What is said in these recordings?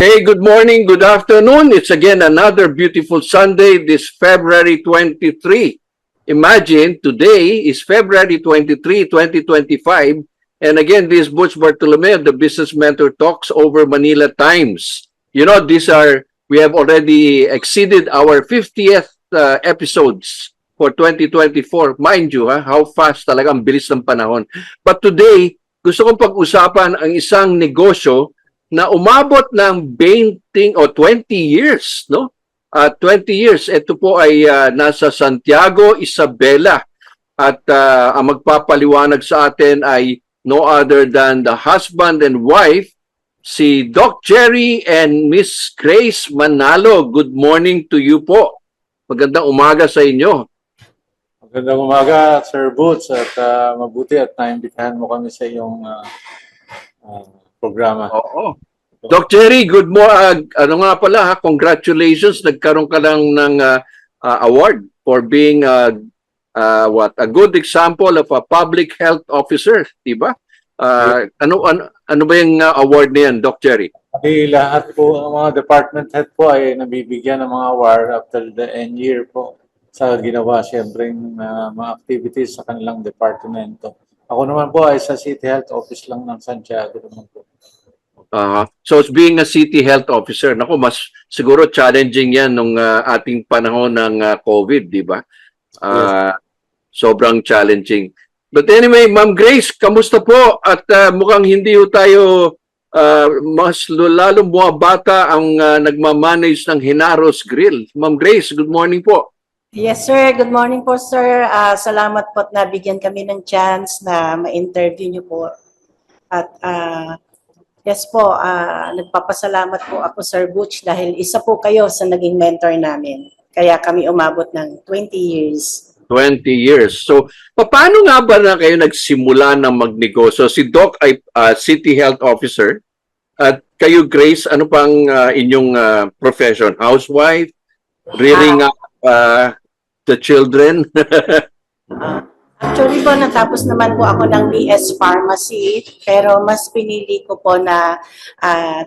Hey, good morning, good afternoon. It's again another beautiful Sunday, this February 23. Imagine, today is February 23, 2025. And again, this is Butch Bartolome, the Business Mentor Talks over Manila Times. You know, we have already exceeded our 50th episodes for 2024. Mind you, how fast talaga, ang bilis ng panahon. But today, gusto kong pag-usapan ang isang negosyo na umabot ng 20 o 20 years, no? 20 years. Ito po ay nasa Santiago, Isabela. At ang magpapaliwanag sa atin ay no other than the husband and wife, si Doc Jerry and Miss Grace Manalo. Good morning to you po. Magandang umaga sa inyo. Magandang umaga, Sir Boots, at mabuti at naimbitahan mo kami sa iyong programa. Oo. Doc Jerry, good morning. Ano nga pala, congratulations. Nagkaroon ka lang ng award for being a good example of a public health officer, di ba? Ano ba yung award na yan, Doc Jerry? Lahat po, ang mga department head po ay nabibigyan ng mga award after the end year po sa ginawa siyempre mga activities sa kanilang departamento. Ako naman po ay sa City Health Office lang ng Santiago naman po. So being a city health officer, naku, mas siguro challenging yan nung ating panahon ng COVID, di ba? Yes. Sobrang challenging. But anyway, Ma'am Grace, kamusta po? At mukhang hindi tayo mas lalong bumabata ang nagmamanage ng Henaros Grill. Ma'am Grace, good morning po. Yes, sir. Good morning po, sir. Salamat po at nabigyan kami ng chance na ma-interview niyo po. At yes po, nagpapasalamat po ako, Sir Butch, dahil isa po kayo sa naging mentor namin. Kaya kami umabot ng 20 years. 20 years. So, paano nga ba na kayo nagsimula ng magnegosyo? Si Doc ay City Health Officer. At kayo, Grace, ano pang inyong profession? Housewife? Rearing up the children? Actually po, natapos naman po ako ng BS Pharmacy, pero mas pinili ko po na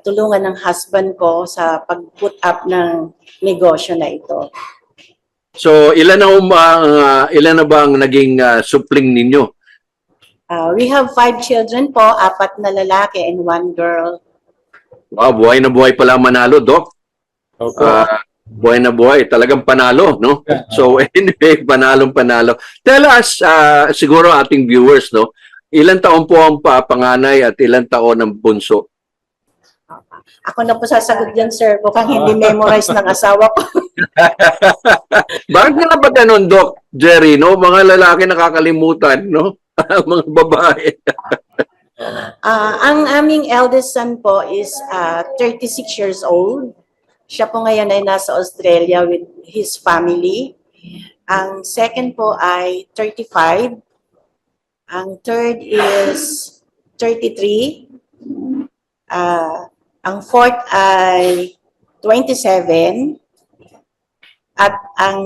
tulungan ng husband ko sa pag-put up ng negosyo na ito. So, ilan na ba ang naging supling ninyo? We have 5 children po, 4 na lalaki and 1 girl. Wow, buhay na buhay pala Manalo, Doc. Okay. Buhay na buhay. Talagang panalo, no? So, anyway, panalo. Tell us, siguro ating viewers, no? Ilan taon po ang panganay at ilan taon ang bunso? Ako na po sasagot yan, sir. Mukhang hindi memorize ng asawa ko. Bakit nga ba ganun, Doc Jerry, no? Mga lalaki nakakalimutan, no? Mga babae. Ang aming eldest son po is 36 years old. Siya po ngayon ay nasa Australia with his family. Ang second po ay 35. Ang third is 33. Ang fourth ay 27. At ang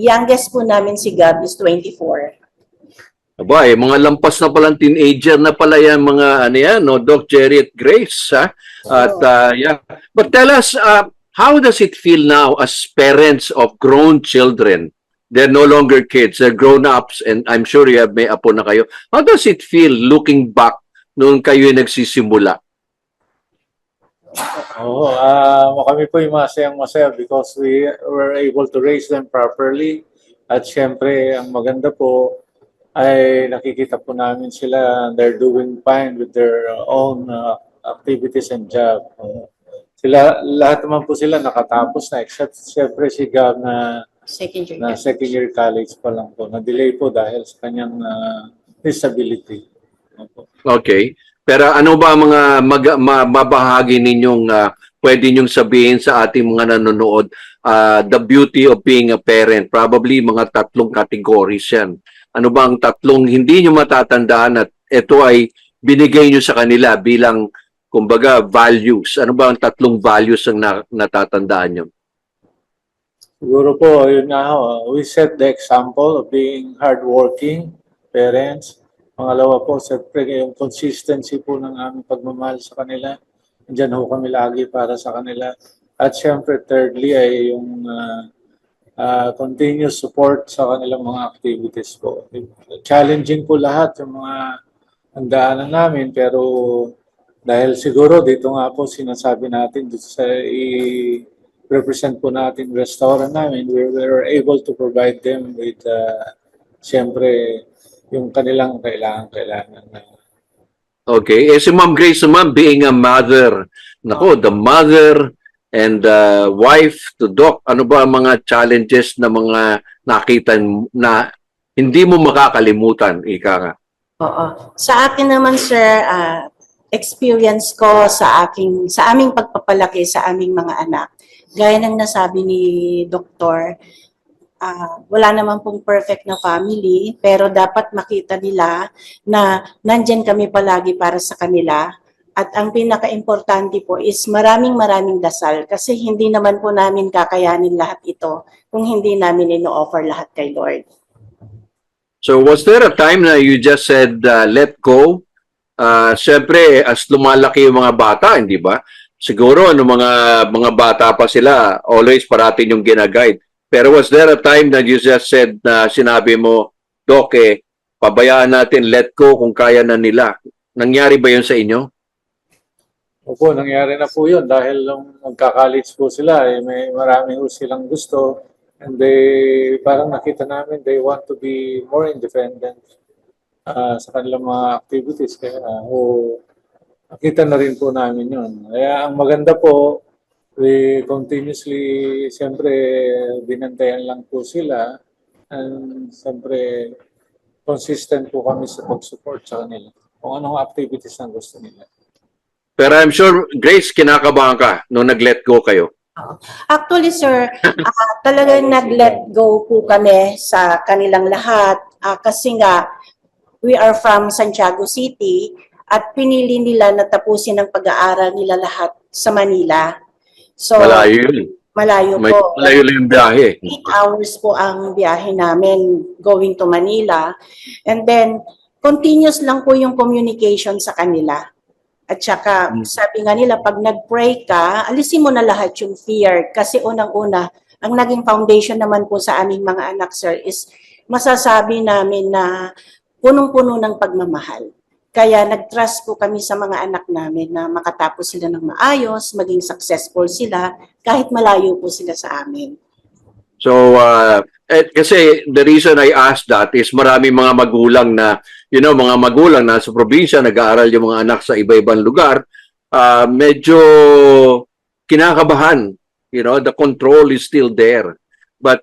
youngest po namin si Gab is 24. Aba, mga lampas na palang teenager na pala yan, mga ano yan, no? Doc Jerry at Grace, ha? At yeah. But tell us, how does it feel now as parents of grown children? They're no longer kids, they're grown-ups, and I'm sure you have may apo na kayo. How does it feel looking back noong kayo nagsisimula? Kami po yung masayang-masaya because we were able to raise them properly. At syempre, ang maganda po ay nakikita po namin sila, they're doing fine with their own activities and job. Lahat naman po sila nakatapos na, except syempre si Gab na second year college pa lang po. Na-delay po dahil sa kanyang disability. Okay. Pero ano ba mga mabahagi ninyong pwede nyong sabihin sa ating mga nanonood, the beauty of being a parent? Probably mga 3 categories yan. Ano ba ang 3 hindi nyo matatandaan at ito ay binigay nyo sa kanila bilang, kumbaga, values? Ano ba ang 3 values ang natatandaan nyo? Siguro po, yun nga we set the example of being hardworking parents. Pangalawa po, siyempre yung consistency po ng aming pagmamahal sa kanila. Diyan ho kami lagi para sa kanila. At syempre, thirdly ay yung continuous support sa kanilang mga activities po. Challenging po lahat yung mga handaanan namin, pero dahil siguro dito nga po sinasabi natin dito sa i-represent po natin restaurant namin, we were able to provide them with siyempre yung kanilang kailangan. Okay. Si Ma'am Grace naman, being a mother, nako, the mother and wife to Doc, ano ba ang mga challenges na mga nakita na hindi mo makakalimutan, ika nga? Oo. Sa akin naman, sir, experience ko sa aming pagpapalaki sa aming mga anak. Gaya ng nasabi ni Doktor, wala naman pong perfect na family, pero dapat makita nila na nandyan kami palagi para sa kanila. At ang pinaka-importante po is maraming dasal kasi hindi naman po namin kakayanin lahat ito kung hindi namin ino-offer lahat kay Lord. So was there a time na you just said, let go? Siyempre, as lumalaki yung mga bata, hindi ba? Siguro, mga bata pa sila, always parating yung ginaguide. Pero was there a time that you just said na sinabi mo, Doc, pabayaan natin, let go kung kaya na nila? Nangyari ba yun sa inyo? Opo, nangyari na po yun dahil nung magka-college po sila, may marami po silang gusto and parang nakita namin they want to be more independent sa kanilang mga activities. Kaya nakita na rin po namin yun. Kaya ang maganda po, we continuously, siyempre, binantayan lang po sila and siyempre, consistent po kami sa pag-support sa kanila kung anong activities na gusto nila. Pero I'm sure, Grace, kinakabahan ka nung nag-let go kayo. Actually, sir, talagang nag-let go po kami sa kanilang lahat kasi nga, we are from Santiago City at pinili nila na tapusin ang pag-aaral nila lahat sa Manila. So, Malayo yun. Malayo po. Malayo lang yung biyahe. 8 hours po ang biyahe namin going to Manila. And then, continuous lang po yung communication sa kanila. At saka, sabi nga nila, pag nag-pray ka, alisin mo na lahat yung fear. Kasi unang-una, ang naging foundation naman po sa aming mga anak, sir, is masasabi namin na punong-puno ng pagmamahal. Kaya nag-trust po kami sa mga anak namin na makatapos sila ng maayos, maging successful sila, kahit malayo po sila sa amin. So, kasi the reason I asked that is marami mga magulang na, mga magulang na sa probinsya, nag-aaral yung mga anak sa iba-ibang lugar, medyo kinakabahan. The control is still there. But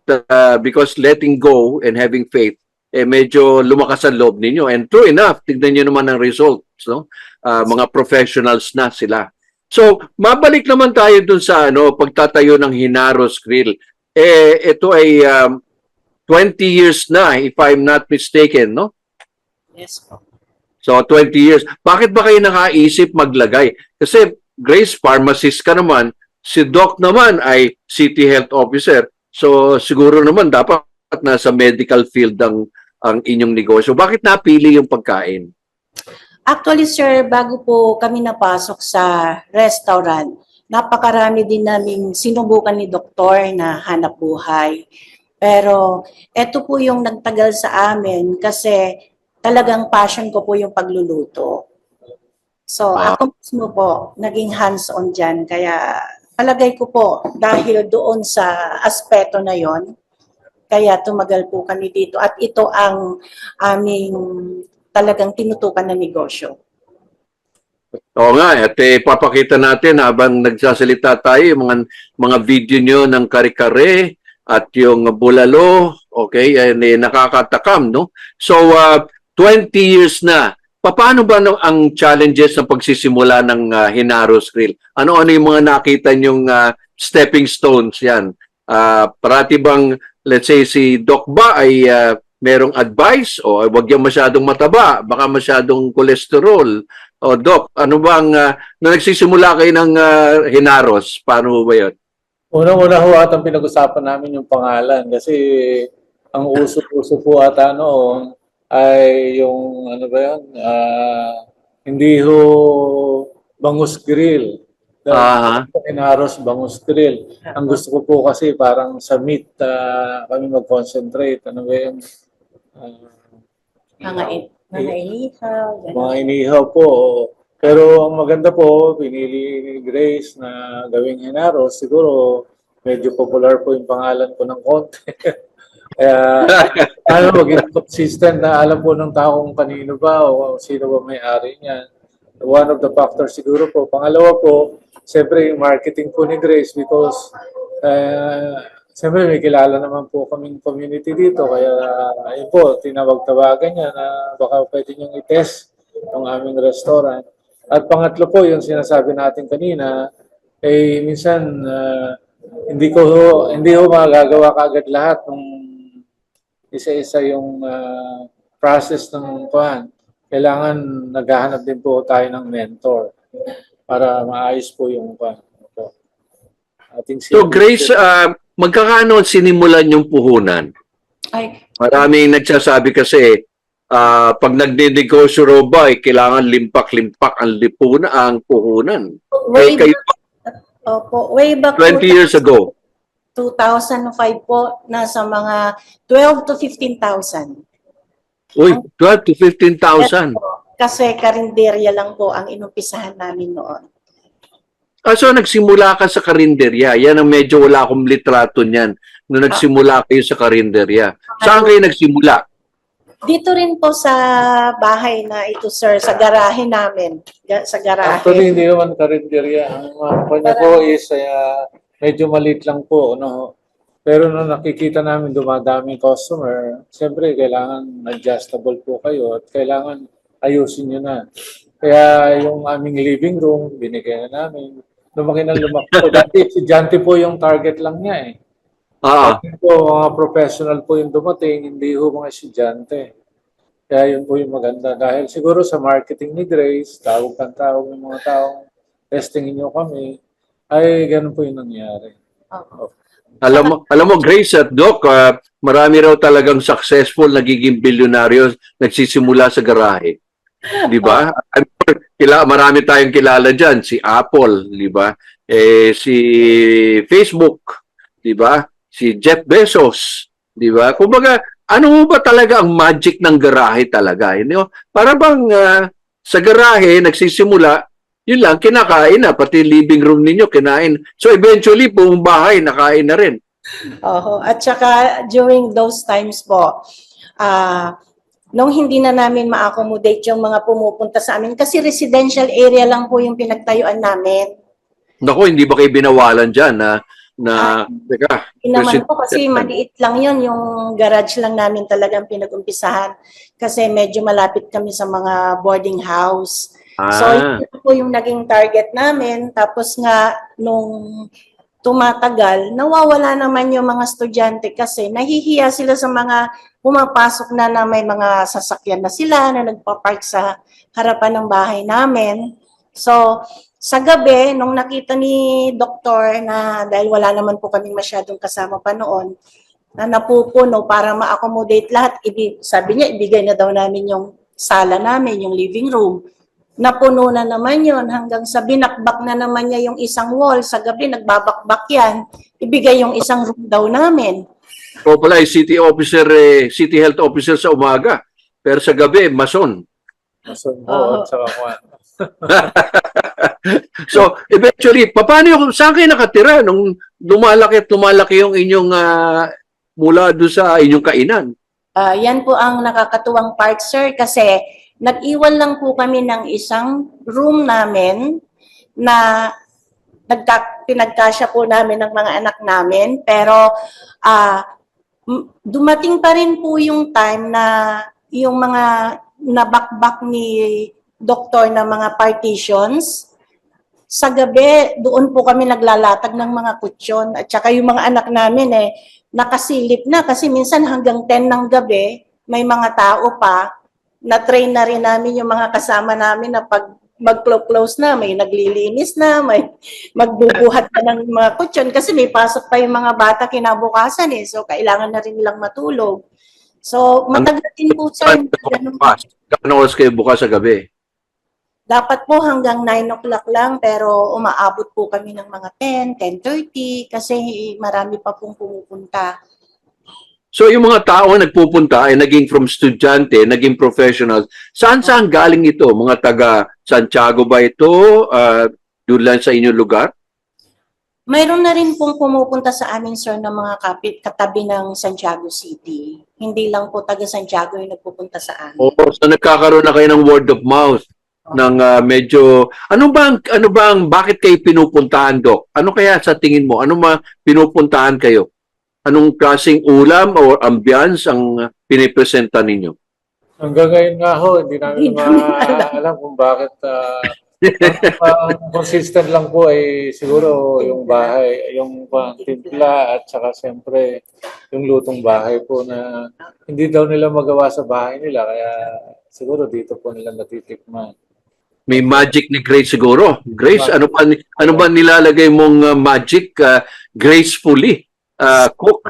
because letting go and having faith, medyo lumakas ang loob ninyo. And true enough, tignan nyo naman ang results. No? Mga professionals na sila. So, mabalik naman tayo dun sa pagtatayo ng Hinaros Grill. Ito ay 20 years na, if I'm not mistaken, no? Yes po. So, 20 years. Bakit ba kayo nakaisip maglagay? Kasi, Grace, pharmacist ka naman. Si Doc naman ay City Health Officer. So, siguro naman dapat nasa medical field ang inyong negosyo. Bakit napili yung pagkain? Actually, sir, bago po kami napasok sa restaurant, napakarami din naming sinubukan ni Doktor na hanap buhay. Pero eto po yung nagtagal sa amin kasi talagang passion ko po yung pagluluto. So ako mismo po, naging hands-on dyan. Kaya palagay ko po, dahil doon sa aspeto na yon, kaya tumagal po kami dito. At ito ang aming talagang tinutukan na negosyo. Oo nga, at papakita natin habang nagsasalita tayo yung mga video nyo ng kare-kare at yung bulalo, okay, nakakatakam, no? So, 20 years na. Paano ba ang challenges ng pagsisimula ng Hinaros Grill? Ano-ano yung mga nakita nyong stepping stones yan? Parati bang, let's say, si Doc ba ay merong advice o wag yung masyadong mataba, baka masyadong kolesterol? O Doc, ano bang, na nagsisimula kayo ng Hinaros, paano ba yun? Unang-una ho at ang pinag-usapan namin yung pangalan kasi ang uso-uso po ata noon ay yung ano ba yun, hindi ho Bangus Grill. Ah, Inaros Bangus Grill. Ang gusto ko po kasi parang sa meat kami mag-concentrate. Ano ba yung Mga inihaw, mga gano'n. inihaw po. Pero ang maganda po, pinili ni Grace na gawing Inaros. Siguro medyo popular po yung pangalan ko ng konti. Kaya maging consistent na alam po ng tao kung kanino ba o sino ba may-ari niyan. One of the factors siguro po. Pangalawa po, siyempre yung marketing po ni Grace because siyempre may kilala naman po kaming community dito. Kaya ayun po, tinawag-tawagan niya na baka pwede niyong i-test ng aming restaurant. At pangatlo po, yung sinasabi natin kanina, minsan hindi ko magagawa kaagad lahat ng isa-isa yung process ng kuhan. Kailangan naghahanap din po tayo ng mentor para maayos po yung kuhan. so Grace, magkakano sinimulan yung puhunan? Ay, Maraming nagsasabi kasi pag nagde-negosyo raw ba, kailangan limpak-limpak ang puhunan. way Kayo, way back 20 years ago. 2005 po, nasa mga 12 to 15,000. Uy, 12 to 15,000. Kasi karinderya lang po ang inumpisahan namin noon. So nagsimula ka sa karinderya. Yan ang medyo wala akong litrato niyan. Nung nagsimula kayo sa karinderya. Saan kayo nagsimula? Dito rin po sa bahay na ito, sir, sa garahe namin. Sa garahe. Actually, hindi naman karinderya. Ang kanya po is medyo maliit lang po. No? Pero nung nakikita namin dumadaming customer, siyempre kailangan adjustable po kayo at kailangan ayusin nyo na. Kaya yung aming living room, binigay na namin. Lumaki na lumaki po. Dati, estudyante po yung target lang niya eh. Kasi po, mga professional po yung dumating, hindi po mga estudyante. Kaya yun po yung maganda. Dahil siguro sa marketing ni Grace, tawag ng mga taong testingin nyo kami, ay ganun po yung nangyari. Alam mo Grace at Doc, marami raw talagang successful nagiging bilyonaryo nagsisimula sa garahe. 'Di ba? Marami tayong kilala diyan, si Apple, 'di ba? Si Facebook, 'di ba? Si Jeff Bezos, 'di ba? Kumbaga, ano ba talaga ang magic ng garahe talaga? Para bang sa garahe nagsisimula, yun lang, kinakain na, pati living room ninyo, kinain. So eventually, buong bahay, nakain na rin. At saka during those times po, nung hindi na namin ma-accommodate yung mga pumupunta sa amin, kasi residential area lang po yung pinagtayuan namin. Naku, hindi ba kayo binawalan dyan teka. Hindi naman po kasi maliit lang yun, yung garage lang namin talagang pinag-umpisahan. Kasi medyo malapit kami sa mga boarding house. So, yun po yung naging target namin. Tapos nga, nung tumatagal, nawawala naman yung mga estudyante kasi nahihiya sila sa mga pumapasok na may mga sasakyan na sila na nagpa-park sa harapan ng bahay namin. So, sa gabi, nung nakita ni Doktor na dahil wala naman po kami masyadong kasama pa noon, na napupuno para ma-accommodate lahat, sabi niya, ibigay na daw namin yung sala namin, yung living room. Napuno na naman yon hanggang sa binakbak na naman niya yung isang wall. Sa gabi, nagbabakbak yan. Ibigay yung isang room daw namin. O pala, city health officer sa umaga. Pero sa gabi, mason. Mason po, sa kakuan. So, eventually, saan kayo nakatira nung lumalaki yung inyong mula doon sa inyong kainan? Yan po ang nakakatuwang part, sir, kasi nag-iwan lang po kami ng isang room namin na pinagkasya po namin ng mga anak namin. Pero dumating pa rin po yung time na yung mga nabakbak ni Doktor na mga partitions, sa gabi, doon po kami naglalatag ng mga kutsyon. At saka yung mga anak namin nakasilip na kasi minsan hanggang 10 ng gabi, may mga tao pa. Na-train na rin namin yung mga kasama namin na pag mag-close na, may naglilinis na, may magbubuhat na ng mga kutsyon kasi may pasok pa yung mga bata kinabukasan So, kailangan na rin nilang matulog. So, matagal din po, sir. Gano'n oras kayo bukas sa gabi? dapat po hanggang 9 o'clock lang pero umaabot po kami ng mga 10, 10:30 kasi marami pa pong pumupunta. So yung mga tao na nagpupunta ay naging from estudyante, naging professional. Saan galing ito? Mga taga Santiago ba ito? Doon lang sa inyong lugar? Mayroon na rin pong pumupunta sa amin, sir, ng mga katabi ng Santiago City. Hindi lang po taga Santiago yung nagpupunta sa amin. Oo, so nagkakaroon na kayo ng word of mouth ng medyo ano bang bakit kayo pinupuntahan, Doc? Ano kaya sa tingin mo? Ano pinupuntahan kayo? Anong klaseng ulam o ambience ang pinipresenta ninyo? Hanggang ngayon nga ho, hindi namin Hindi namin alam kung bakit ang consistent lang po ay siguro yung bahay, yung timpla at saka siyempre yung lutong bahay po na hindi daw nila magawa sa bahay nila kaya siguro dito po nila natitikman. May magic ni Grace siguro. Grace, ano ba nilalagay mong magic gracefully? Cook,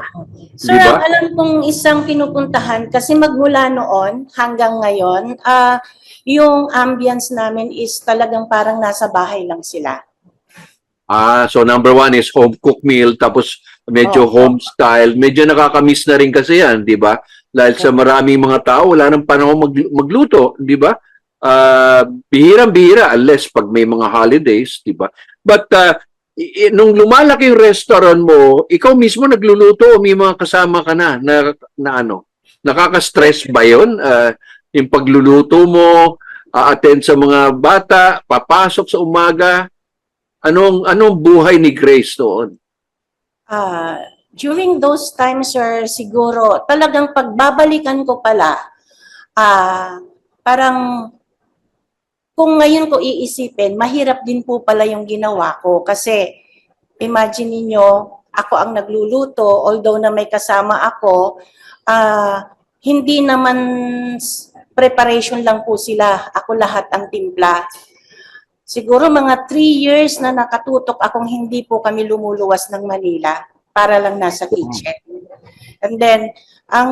Sir, di ba? ang alam kong isang pinupuntahan kasi magmula noon hanggang ngayon, yung ambience namin is talagang parang nasa bahay lang sila. So number one is home cooked meal, tapos medyo home style. Medyo nakakamiss na rin kasi yan, di ba? Dahil sa maraming mga tao, wala nang panahon magluto, di ba? Bihirang-bihira, unless pag may mga holidays, di ba? But nung lumalaki yung restaurant mo, ikaw mismo nagluluto o may mga kasama ka na ano? Nakaka-stress ba yun? Yung pagluluto mo, attend sa mga bata, papasok sa umaga, anong buhay ni Grace doon? During those times, sir, siguro talagang pagbabalikan ko pala, parang kung ngayon ko iisipin, mahirap din po pala yung ginawa ko kasi imagine niyo ako ang nagluluto, although na may kasama ako, hindi naman preparation lang po sila, ako lahat ang timpla. Siguro mga 3 years na nakatutok akong hindi po kami lumuluwas ng Manila para lang nasa kitchen. And then, ang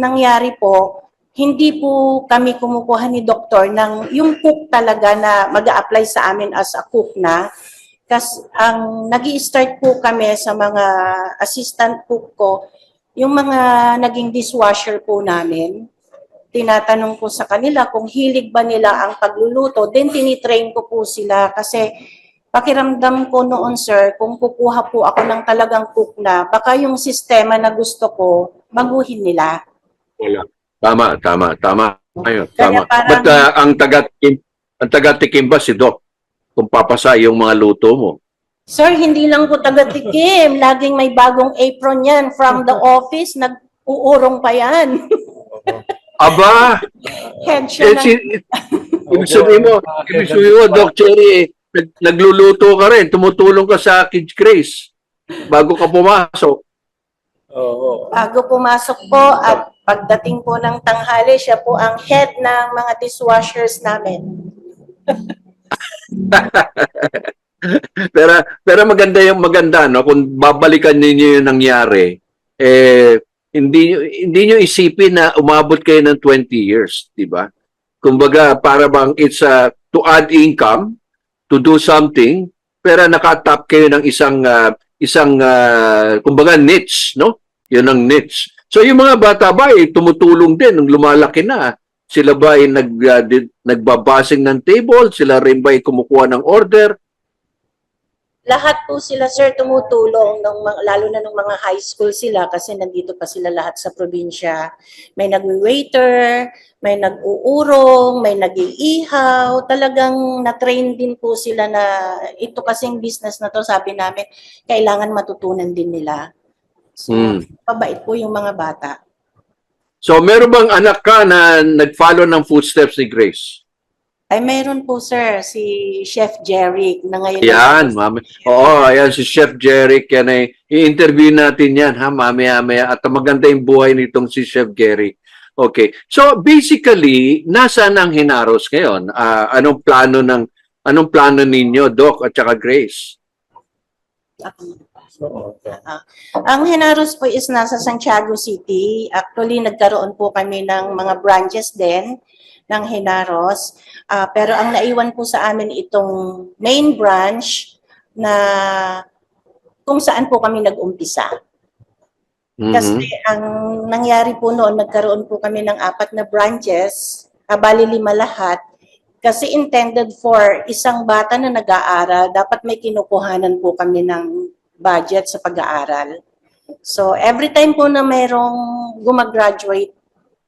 nangyari po, hindi po kami kumukuha ni doktor ng yung cook talaga na mag-a-apply sa amin as a cook na. Kasi ang nag-i-start po kami sa mga assistant cook ko, yung mga naging dishwasher po namin. Tinatanong ko sa kanila kung hilig ba nila ang pagluluto, then tinitrain ko po sila kasi pakiramdam ko noon, sir, kung kukuha po ako ng talagang cook na, baka yung sistema na gusto ko, baguhin nila. Wala. Tama. Ayun, Kaya tama. parang- But ang taga-tikim ba si Doc? Kung papasa yung mga luto mo. Sir, hindi lang po taga-tikim. Laging may bagong apron yan from the office. Nag-uurong pa yan. Aba! Head siya Ibig sabihin mo, Doc Cherry, nagluluto ka rin, tumutulong ka sa Kids Grace bago ka pumasok. Oo. Bago pumasok po at pagdating po ng tanghali, siya po ang head ng mga dishwashers namin. pero maganda no kung babalikan ninyo yung nangyari hindi nyo isipin na umabot kayo ng 20 years, di ba? Kumbaga para bang it's to add income, to do something, pero nakatap kayo ng isang kumbaga niche, no? Yun ang niche. So yung mga bata ba tumutulong din nung lumalaki na? Sila ba ay nagbabasing ng table? Sila rin ba ay kumukuha ng order? Lahat po sila, sir, tumutulong, lalo na nung mga high school sila kasi nandito pa sila lahat sa probinsya. May nag-waiter, may nag-uurong, may nag-iihaw. Talagang na-train din po sila na ito kasing business na to, sabi namin, kailangan matutunan din nila. So, pabait po yung mga bata. So, meron bang anak ka na nag-follow ng footsteps ni Grace? Ay, meron po, sir, si Chef Jeric na ngayon. Yan, mami. Oo, ayan si Chef Jeric. Yan ay i-interview natin yan, ha, mamaya-maya. At maganda yung buhay nitong si Chef Jeric. Okay. So, basically, nasaan ang Henaros ngayon? Anong plano ninyo, Doc at saka Grace? Ang Henaros po is nasa Santiago City. Actually, nagkaroon po kami ng mga branches din. ng Henaros. Pero ang naiwan po sa amin itong main branch na kung saan po kami nag-umpisa. Kasi ang nangyari po noon, nagkaroon po kami ng 4 na branches, bali 5 lahat. Kasi intended for isang bata na nag-aaral, dapat may kinukuhanan po kami ng budget sa pag-aaral. So every time po na mayroong gumagraduate,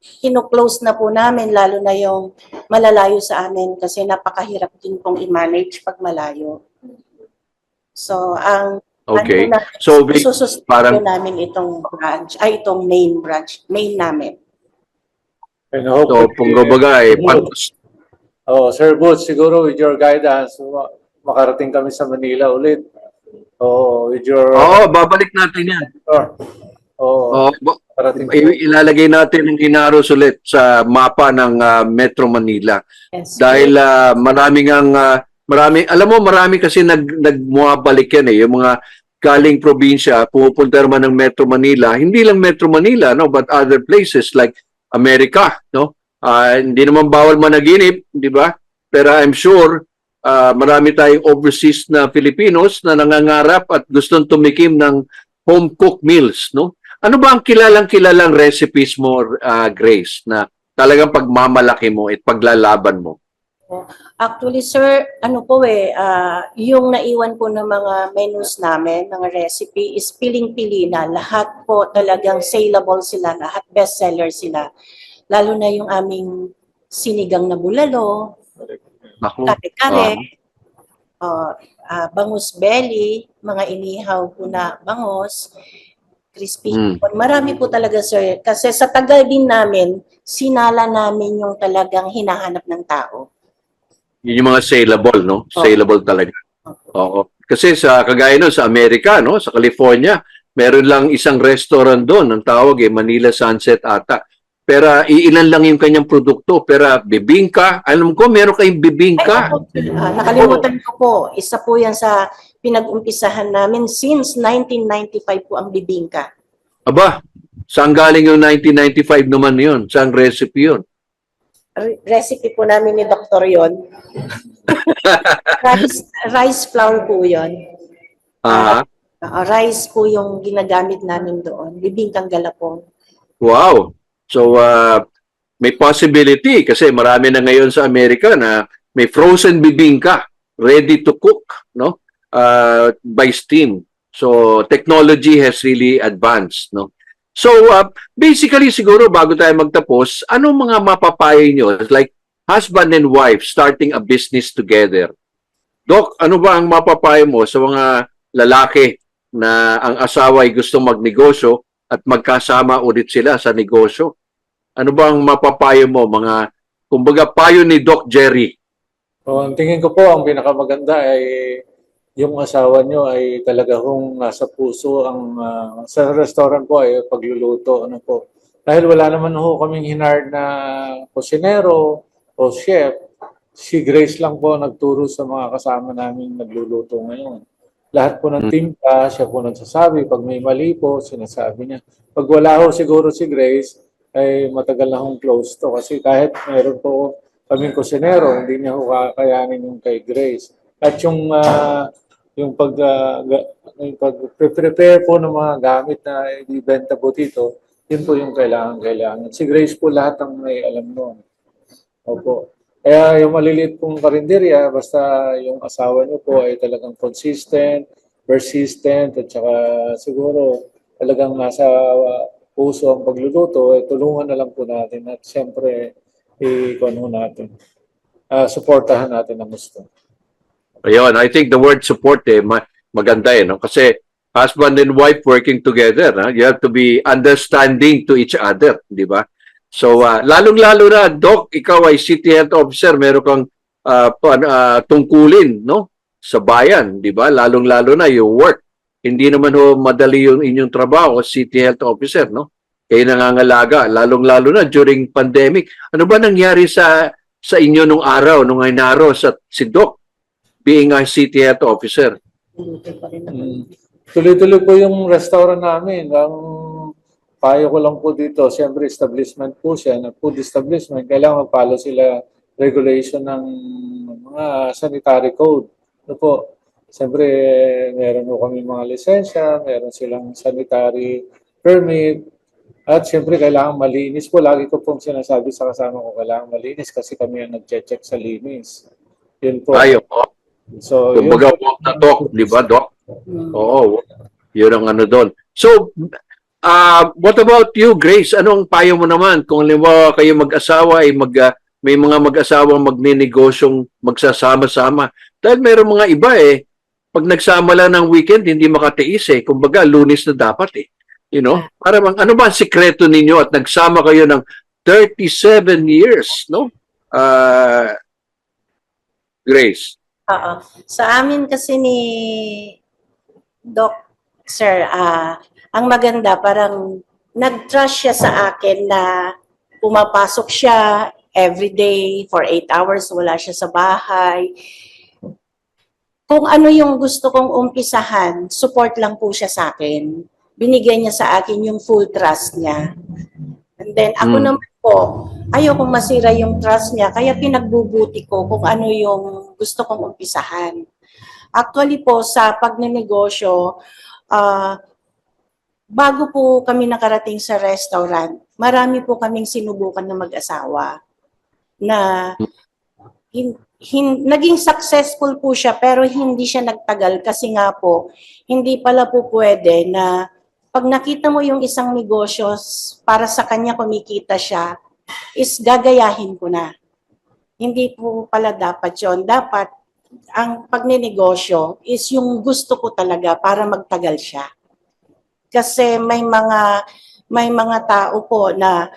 kino-close na po namin, lalo na yung malalayo sa amin kasi napakahirap din pong i-manage pag malayo. So ang Okay. ano na, So, susustain parang- po namin itong branch, ay itong main branch, main namin. And So, hopefully, kumbaga, Sir Boots, siguro with your guidance, makarating kami sa Manila ulit. With your... babalik natin yan. Makarating kami. Ilalagay natin ang Henaros ulit sa mapa ng Metro Manila. Yes. Dahil marami kasi nagmuabalik yan yung mga galing probinsya, pumupunta naman ng Metro Manila, hindi lang Metro Manila, no, but other places like America, no? Hindi naman bawal managinip, di ba? Pero I'm sure marami tayong overseas na Filipinos na nangangarap at gustong tumikim ng home cooked meals, no? Ano ba ang kilalang recipes mo, Grace, na talagang pagmamalaki mo at paglalaban mo? Actually, sir, yung naiwan po ng mga menus namin, mga recipe, is piling-pili na. Lahat po talagang saleable sila, lahat bestseller sila. Lalo na yung aming sinigang na bulalo, Naku. kare-kare, bangus belly, mga inihaw po na bangus, crispy hipon. Marami po talaga, sir. Kasi sa tagal din namin, sinala namin yung talagang hinahanap ng tao. Yun yung mga saleable, no? Saleable talaga. Oo. Kasi sa kagaya nun, sa Amerika, no? Sa California, meron lang isang restaurant doon, ang tawag Manila Sunset ata. Pero iilan lang yung kanyang produkto. Pero bibingka, alam ko meron kayong bibingka. Nakalimutan ko po, isa po yan sa pinag-umpisahan namin since 1995 po ang bibingka. Aba, saan galing yung 1995 naman yun? Saan recipe yun? Recipe po namin ni Dr. yon. rice flour po yon. Rice po yung ginagamit namin doon. Bibingkang galapong. Wow. So, may possibility kasi marami na ngayon sa Amerika na may frozen bibingka ready to cook, no? By steam. So, technology has really advanced, no? So, basically, siguro, bago tayo magtapos, anong mga mapapayo nyo? Like, husband and wife starting a business together. Doc, ano ba ang mapapayo mo sa mga lalaki na ang asawa ay gustong magnegosyo at magkasama ulit sila sa negosyo? Ano ba ang mapapayo mo, mga, kumbaga, payo ni Doc Jerry? Ang tingin ko po, ang pinakamaganda ay yung asawa nyo ay talaga kung nasa puso ang sa restaurant po ay pagluluto. Ano po. Dahil wala naman ho kaming hinard na kusinero o chef. Si Grace lang po nagturo sa mga kasama namin nagluluto ngayon. Lahat po ng timpla, siya po nagsasabi. Pag may mali po, sinasabi niya. Pag wala ho siguro si Grace, ay matagal na hong close to. Kasi kahit meron po kaming kusinero, hindi niya ho kakayanin yung kay Grace. At yung pag-prepare po ng mga gamit na ibenta po dito, yun po yung kailangan. Si Grace po lahat ang may alam noon. Opo. Kaya yung maliliit pong karinderya, basta yung asawa niyo po ay talagang consistent, persistent, at saka siguro talagang nasa puso ang pagluluto, tulungan na lang po natin at siyempre supportahan natin ang gusto. Ayun, I think the word support maganda no? Kasi husband and wife working together, you have to be understanding to each other, di ba? So, lalong-lalo na, Doc, ikaw ay City Health Officer, meron kang tungkulin, no? Sa bayan, di ba? Lalong-lalo na yung work. Hindi naman madali yung inyong trabaho, City Health Officer, no? Kayo nangangalaga, lalong-lalo na during pandemic. Ano ba nangyari sa inyo nung araw, nung Henaros at si Doc? Being a City Health Officer. Tuloy-tuloy po yung restaurant namin. payo ko lang po dito, siyempre establishment po siya, na food establishment, kailangan mag-follow sila regulation ng mga sanitary code. Ano po, siyempre meron po kami mga lisensya, meron silang sanitary permit, at siyempre kailangan malinis po. Lagi ko pong sinasabi sa kasama ko, kailangan malinis kasi kami ang nag-check sa linis. Yun po. Tayo po. So, yun Kumbaga po. walk the talk, di ba, Doc? Mm. Oo, yun ang ano doon. So, what about you, Grace? Anong payo mo naman kung halimbawa kayo mag-asawa ay may mga mag-asawang magnenegosyong magsasama-sama? Dahil mayroong mga iba pag nagsama lang ng weekend, hindi makatiis Kumbaga, Lunes na dapat You know? Para bang, ano ba ang sikreto ninyo at nagsama kayo ng 37 years, no? Grace. Oo. Sa amin kasi ni Doc, sir, ang maganda, parang nag-trust siya sa akin na pumapasok siya everyday for 8 hours, wala siya sa bahay. Kung ano yung gusto kong umpisahan, support lang po siya sa akin. Binigyan niya sa akin yung full trust niya. And then ako naman po, ayokong masira yung trust niya, kaya pinagbubuti ko kung ano yung gusto kong umpisahan. Actually po, sa pagnenegosyo, bago po kami nakarating sa restaurant, marami po kaming sinubukan na mag-asawa na naging successful po siya pero hindi siya nagtagal kasi nga po, hindi pala po pwede na pag nakita mo yung isang negosyo para sa kanya kumikita siya, is gagayahin ko na. Hindi po pala dapat yon. Dapat ang pagnenegosyo is yung gusto ko talaga para magtagal siya. Kasi may mga tao po na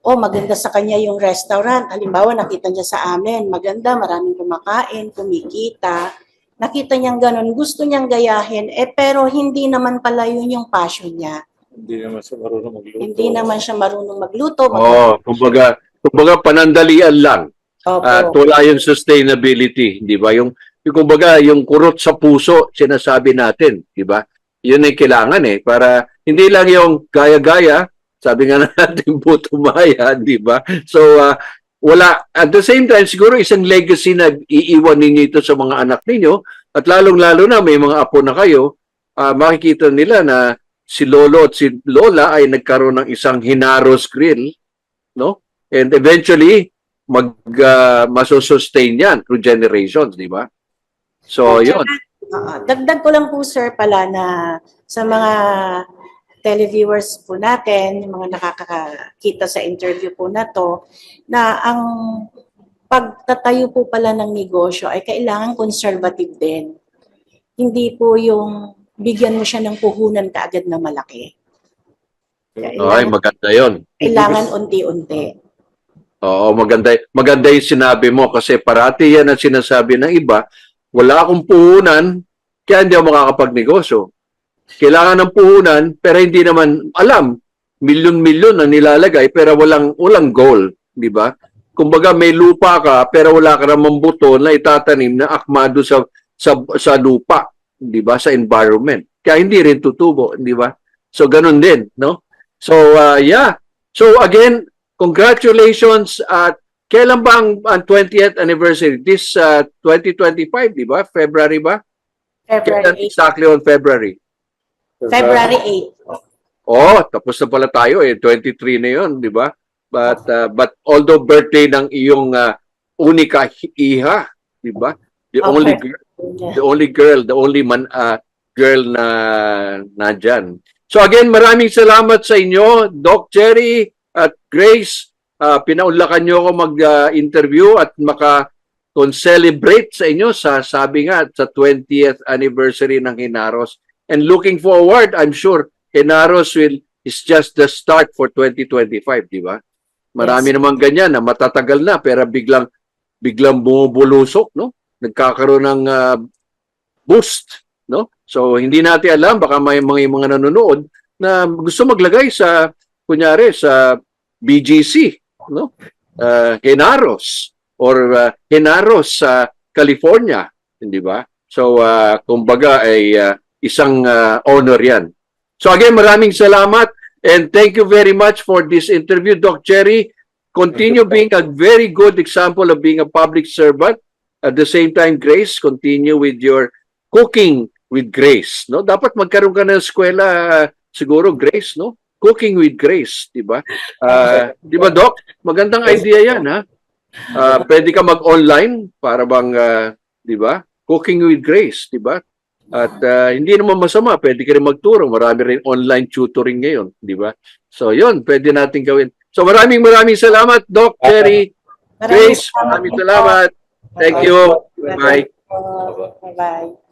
maganda sa kanya yung restaurant. Halimbawa, nakita niya sa amin, maganda, maraming kumakain, kumikita. Nakita niyang ganun, gusto niyang gayahin, pero hindi naman pala yun yung passion niya. Hindi naman siya marunong magluto. Hindi naman siya marunong magluto. Kumbaga panandalian lang. Opo. At wala yung sustainability, di ba? Kumbaga, yung kurot sa puso, sinasabi natin, di ba? Yun ay kailangan para hindi lang yung gaya-gaya, sabi nga natin po tumaya, di ba? So, wala. At the same time, siguro isang legacy na iiwan ninyo ito sa mga anak ninyo at lalong-lalo na may mga apo na kayo, makikita nila na si Lolo at si Lola ay nagkaroon ng isang Hinaros grill, no? And eventually, masosustain yan through generations, di ba? So, yun. Dagdag ko lang po, sir, pala na sa mga televiewers po natin, yung mga nakakakita sa interview po na to, na ang pagtatayo po pala ng negosyo ay kailangan conservative din. Hindi po yung bigyan mo siya ng puhunan kaagad na malaki. Ay, maganda yun. Kailangan unti-unti. Oo, maganda yung sinabi mo kasi parati yan ang sinasabi ng iba, wala akong puhunan, kaya hindi ako makakapagnegosyo. Kailangan ng puhunan, pero hindi naman alam. Milyon-milyon na nilalagay, pero walang goal, di ba? Kumbaga may lupa ka, pero wala ka namang buto na itatanim na akmado sa lupa, di ba? Sa environment. Kaya hindi rin tutubo, di ba? So, ganun din, no? So, yeah. So, again, congratulations at kailan ba ang 20th anniversary? This 2025, di ba? February ba? Kailan exactly on February? February 8. Oh, tapos na pala tayo 23 na 'yon, di ba? But although birthday ng iyong unika iha, di ba? The only girl, the only girl na nandiyan. So again, maraming salamat sa inyo, Doc Cherry at Grace. Pinaunlakan niyo ako mag-interview at celebrate sa inyo sabi nga sa 20th anniversary ng Hinaros. And looking forward, I'm sure Hinaros is just the start for 2025, di ba? Marami naman ganyan na matatagal na pero biglang bumubulusok, no? Nagkakaroon ng boost, no? So hindi natin alam, baka may mga nanonood na gusto maglagay kunyari sa BGC, no? Hinaros or Hinaros sa California, hindi ba? So kumbaga ay isang honor yan. So again, maraming salamat And thank you very much for this interview, Doc Cherry. Continue being a very good example of being a public servant. At the same time, Grace, continue with your cooking with Grace, no? Dapat magkaroon ka ng eskwela, siguro, Grace, no? Cooking with Grace, di ba? Di ba, Doc? Magandang idea yan, ha? Pwede ka mag-online para bang, di ba? Cooking with Grace, di ba? At hindi naman masama, pwede ka rin magturo. Marami rin online tutoring ngayon, di ba? So, yun, pwede natin gawin. So, maraming salamat, Doc Cherry. Grace, maraming salamat. Thank you. Bye. Bye-bye.